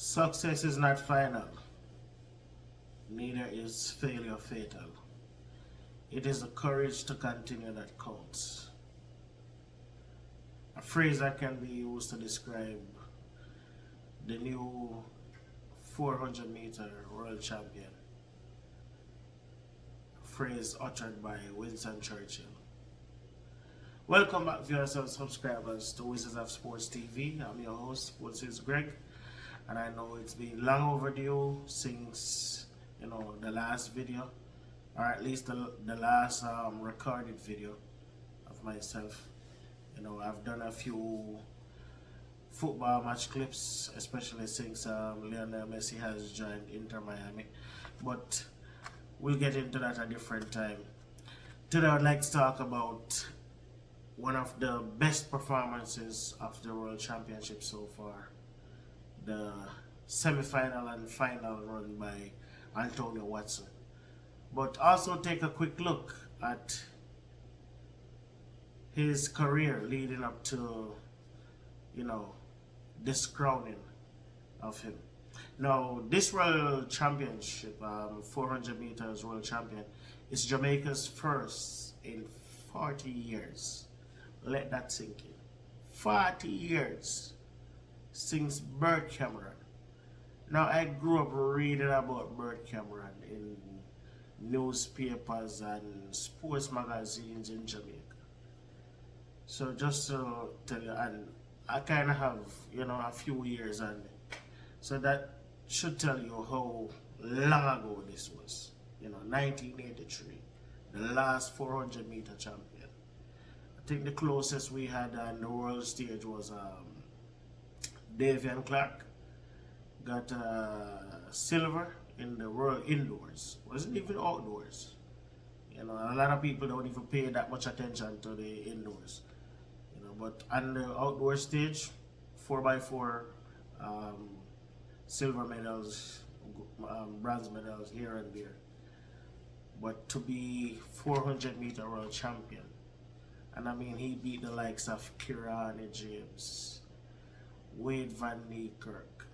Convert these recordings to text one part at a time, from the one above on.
Success is not final, neither is failure fatal. It is the courage to continue that counts. A phrase that can be used to describe the new 400-meter world champion. A phrase uttered by Winston Churchill. Welcome back, viewers and subscribers, to Wizards of Sports TV. I'm your host, Sports Greg, and I know it's been long overdue since the last video, or at least the last recorded video of myself. I've done a few football match clips, especially since Lionel Messi has joined Inter Miami, but we'll get into that a different time. Today I'd like to talk about one of the best performances of the World Championship so far, the semi-final and final run by Antonio Watson. But also take a quick look at his career leading up to, this crowning of him. Now, this World Championship, 400 meters World Champion, is Jamaica's first in 40 years. Let that sink in. 40 years since Bert Cameron. Now, I grew up reading about Bert Cameron in newspapers and sports magazines in Jamaica. So just to tell you, and I kind of have, a few years on me. So that should tell you how long ago this was. 1983, the last 400 meter champion. I think the closest we had on the world stage was Davian Clark. Got silver in the world indoors. Wasn't even outdoors. A lot of people don't even pay that much attention to the indoors. But on the outdoor stage, 4x4, silver medals, bronze medals here and there. But to be 400 meter world champion, and I mean, he beat the likes of Kieran James, Wade Van Niekerk,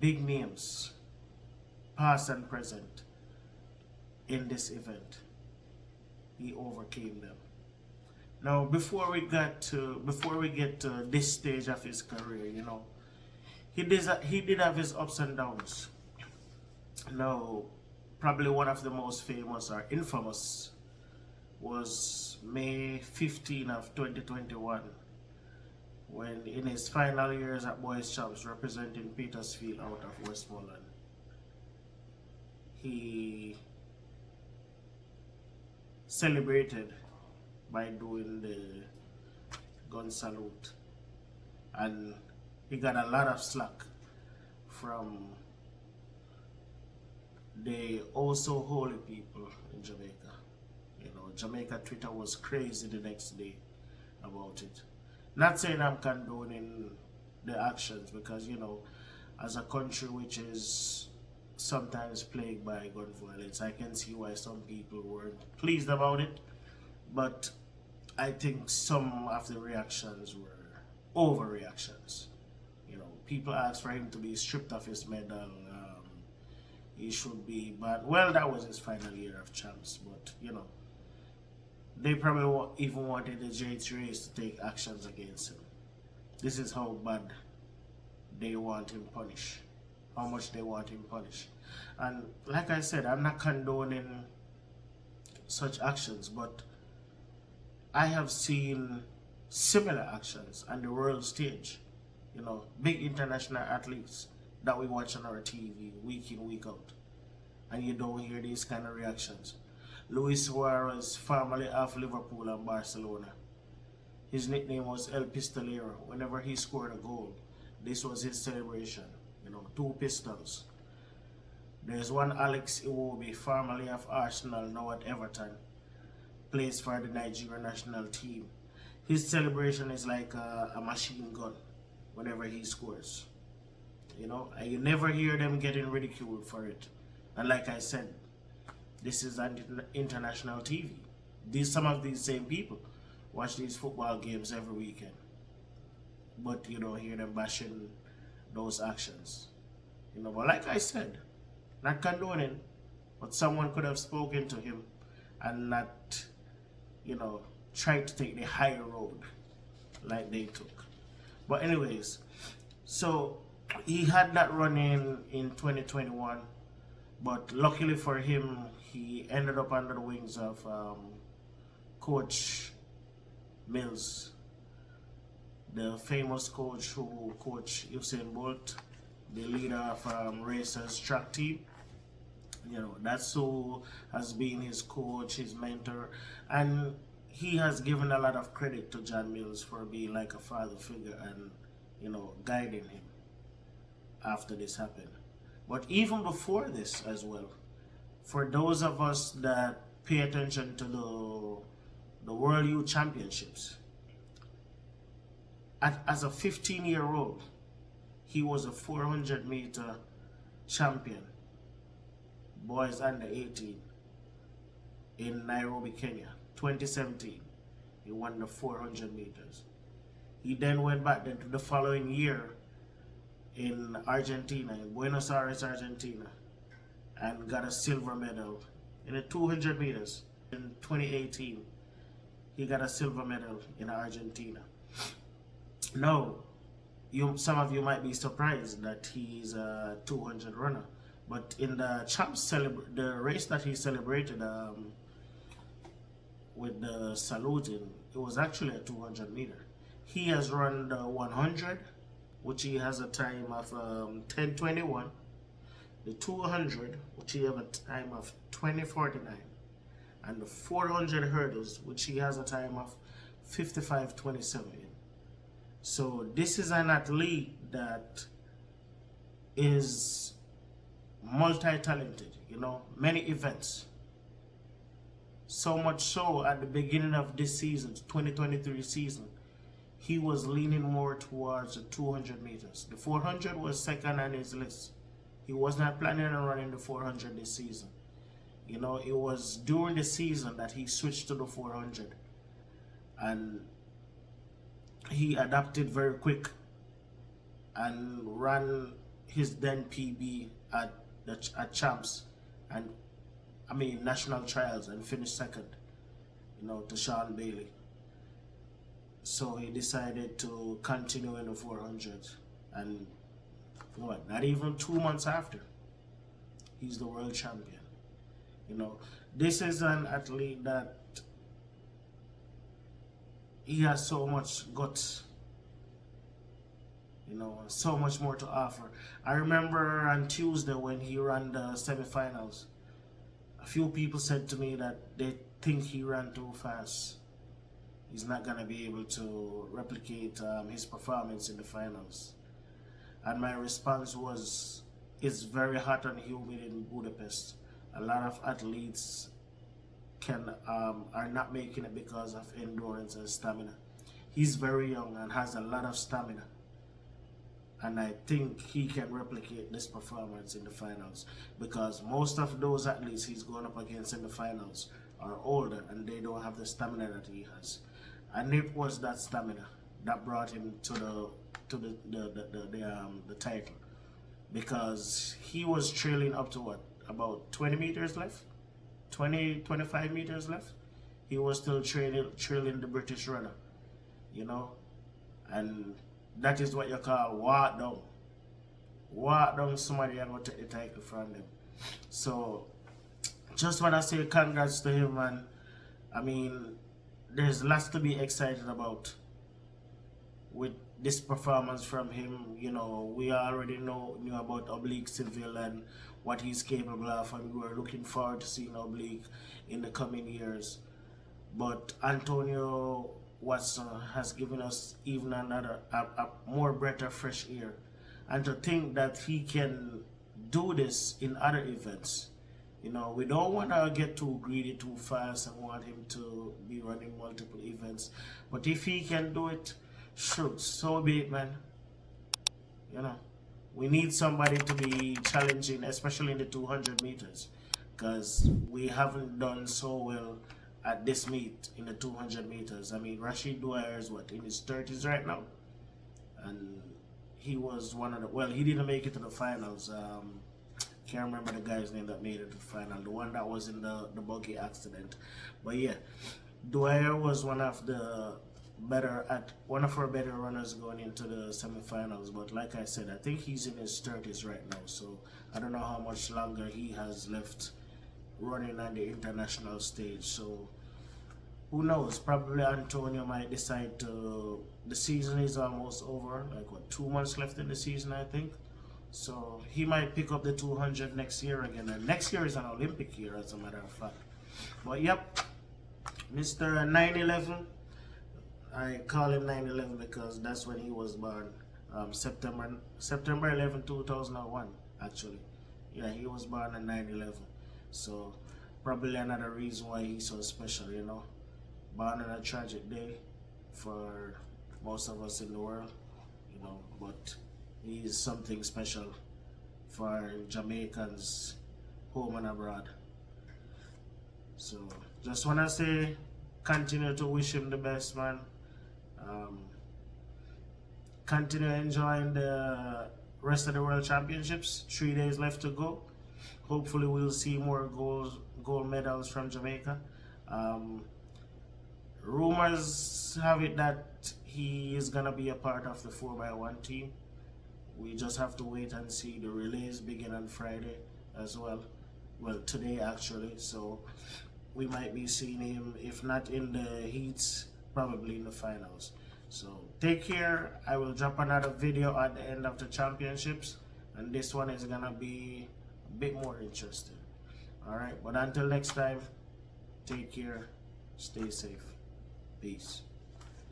big names, past and present, in this event. He overcame them. Now, before we get to this stage of his career, he did have his ups and downs. Now, probably one of the most famous or infamous was May 15 of 2021, when in his final years at Boys Champs representing Petersfield out of Westmoreland, he celebrated by doing the gun salute, and he got a lot of slack from the also holy people in Jamaica. Jamaica Twitter was crazy the next day about it. Not saying I'm condoning the actions, because as a country which is sometimes plagued by gun violence, I can see why some people weren't pleased about it, but I think some of the reactions were overreactions. People asked for him to be stripped of his medal. He should be, but well, that was his final year of champs. But they probably even wanted the J3s to take actions against him. This is how bad they want him punished. How much they want him punished. And like I said, I'm not condoning such actions, but I have seen similar actions on the world stage. Big international athletes that we watch on our TV week in, week out. And you don't hear these kind of reactions. Luis Suarez, formerly of Liverpool and Barcelona. His nickname was El Pistolero. Whenever he scored a goal, this was his celebration. 2 pistols. There's one Alex Iwobi, formerly of Arsenal, now at Everton. Plays for the Nigerian national team. His celebration is like a machine gun whenever he scores. And you never hear them getting ridiculed for it. And like I said, this is on international TV. Some of these same people watch these football games every weekend. but you don't hear them bashing those actions. But like I said, not condoning, but someone could have spoken to him and not, you know, try to take the higher road like they took. But anyways, so he had that run in 2021, but luckily for him, he ended up under the wings of Coach Mills, the famous coach who coached Usain Bolt, the leader of Racers track team. That's who has been his coach, his mentor, and he has given a lot of credit to John Mills for being like a father figure and, guiding him after this happened. But even before this as well, for those of us that pay attention to the World Youth Championships, as a 15-year-old, he was a 400-meter champion, boys under 18, in Nairobi, Kenya, 2017. He won the 400 meters. He then went back then to the following year in Argentina, in Buenos Aires, Argentina, and got a silver medal in the 200 meters. In 2018, he got a silver medal in Argentina. Now, some of you might be surprised that he's a 200 runner, but in the the race that he celebrated with the saluting, it was actually a 200 meter. He has run the 100, which he has a time of 10:21, the 200, which he has a time of 20:49, and the 400 hurdles, which he has a time of 55:27. So this is an athlete that is multi-talented, many events. So much so at the beginning of this season, 2023 season, he was leaning more towards the 200 meters. The 400 was second on his list. He was not planning on running the 400 this season. It was during the season that he switched to the 400. And he adapted very quick and ran his then PB at champs and national trials, and finished second, to Sean Bailey. So he decided to continue in the 400, and not even 2 months after, he's the world champion. This is an athlete that he has so much guts, so much more to offer. I remember on Tuesday when he ran the semifinals, a few people said to me that they think he ran too fast. He's not going to be able to replicate his performance in the finals. And my response was, it's very hot and humid in Budapest. A lot of athletes are not making it because of endurance and stamina. He's very young and has a lot of stamina, and I think he can replicate this performance in the finals, because most of those athletes he's going up against in the finals are older and they don't have the stamina that he has. And it was that stamina that brought him to the title, because he was trailing up to about 20 meters left, 25 meters left. He was still trailing the British runner, and that is what you call walk down. Walk down somebody and go take the title from them. So just want to say congrats to him, and there's lots to be excited about with this performance from him. We already knew about Oblique Seville and what he's capable of, and we were looking forward to seeing Oblique in the coming years. But Antonio Watson has given us even a more breath of fresh air, and to think that he can do this in other events. We don't want to get too greedy too fast and want him to be running multiple events, but if he can do it, sure, so be it, man. We need somebody to be challenging, especially in the 200 meters, because we haven't done so well at this meet in the 200 meters. Rashid Dwyer is in his 30s right now. and he was one of the, well, he didn't make it to the finals. Can't remember the guy's name that made it to the final, the one that was in the buggy accident. But yeah, Dwyer was one of our better runners going into the semifinals. But like I said, I think he's in his 30s right now, so I don't know how much longer he has left running on the international stage. So who knows? Probably Antonio might decide to. The season is almost over. Like what, 2 months left in the season, I think. So he might pick up the 200 next year again. And next year is an Olympic year, as a matter of fact. But yep, Mr. 9/11. I call him 9/11 because that's when he was born. September 11, 2001. Actually, yeah, he was born on 9/11. So probably another reason why he's so special. Born on a tragic day for most of us in the world. But he is something special for Jamaicans home and abroad. So just wanna say, continue to wish him the best, man. Continue enjoying the rest of the World Championships. 3 days left to go. Hopefully we'll see more gold medals from Jamaica. Rumors have it that he is gonna be a part of the 4x1 team. We just have to wait and see. The relays begin on Friday as well. Well, today actually. So we might be seeing him, if not in the heats, probably in the finals. So take care. I will drop another video at the end of the championships, and this one is gonna be a bit more interesting. Alright, but until next time, take care, stay safe, peace.